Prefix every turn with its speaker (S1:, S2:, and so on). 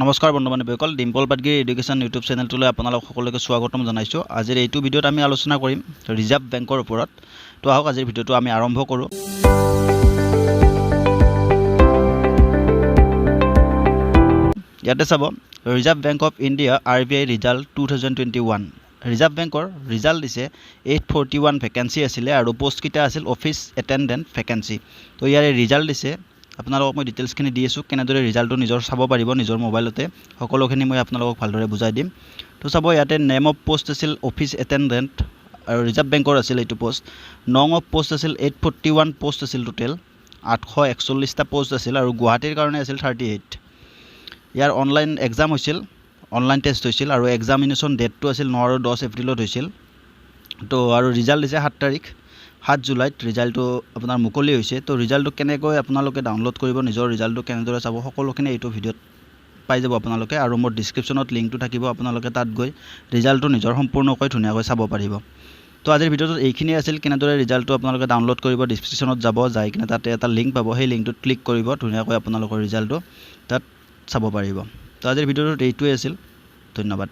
S1: নমস্কাৰ বন্ধু বান্ধৱীসকল Dimple Patgiri education YouTube চেনেলটোলৈ আপোনালোক সকলোকে স্বাগতম জনাইছোঁ। আজিৰ এইটো ভিডিঅ'ত আমি আলোচনা কৰিম ৰিজাৰ্ভ বেংকৰ ওপৰত। তো আহক আজিৰ ভিডিঅ'টো আমি আৰম্ভ কৰোঁ। ইয়াতে চাব reserve bank of India RBI result 2021। Reserve বেংকৰ ৰিজাল্ট দিছে 841 ভেকেঞ্চি আছিলে আৰু পোষ্টকেইটা আছিল অফিচ এটেণ্ডেণ্ট ভেকেঞ্চি। তো ইয়াৰে ৰিজাল্ট দিছে আপোনালোকক মই ডিটেইলছখিনি দি আছোঁ, কেনেদৰে ৰিজাল্টটো নিজৰ চাব পাৰিব নিজৰ মোবাইলতে, সকলোখিনি মই আপোনালোকক ভালদৰে বুজাই দিম। তো চাব ইয়াতে নেম অফ পোষ্ট আছিল অফিচ এটেণ্ডেণ্ট আৰু ৰিজাৰ্ভ বেংকৰ আছিল এইটো পোষ্ট। নং অফ পোষ্ট আছিল 841 পোষ্ট আছিল টোটেল, 841টা পোষ্ট আছিল আৰু গুৱাহাটীৰ কাৰণে আছিল 38। ইয়াৰ অনলাইন এক্সাম হৈছিল, অনলাইন টেষ্ট হৈছিল আৰু এক্সামিনেশ্যন ডেটটো আছিল 9 আৰু 10 এপ্ৰিলত হৈছিল। তো আৰু ৰিজাল্ট দিছে 7 তাৰিখ, 7 জুলাইত ৰিজাল্টটো আপোনাৰ মুকলি হৈছে। তো ৰিজাল্টটো কেনেকৈ আপোনালোকে ডাউনলোড কৰিব, নিজৰ ৰিজাল্টটো কেনেদৰে চাব, সকলোখিনি এইটো ভিডিঅ'ত পাই যাব আপোনালোকে। আৰু মোৰ ডিছক্ৰিপশ্যনত লিংকটো থাকিব, আপোনালোকে তাত গৈ ৰিজাল্টটো নিজৰ সম্পূৰ্ণকৈ ধুনীয়াকৈ চাব পাৰিব। তো আজিৰ ভিডিঅ'টোত এইখিনিয়ে আছিল, কেনেদৰে ৰিজাল্টটো আপোনালোকে ডাউনলোড কৰিব। ডিছক্ৰিপশ্যনত যাব, যাই কিনে তাতে এটা লিংক পাব, সেই লিংকটোত ক্লিক কৰিব, ধুনীয়াকৈ আপোনালোকৰ ৰিজাল্টটো তাত চাব পাৰিব। তো আজিৰ ভিডিঅ'টোত এইটোৱে আছিল, ধন্যবাদ।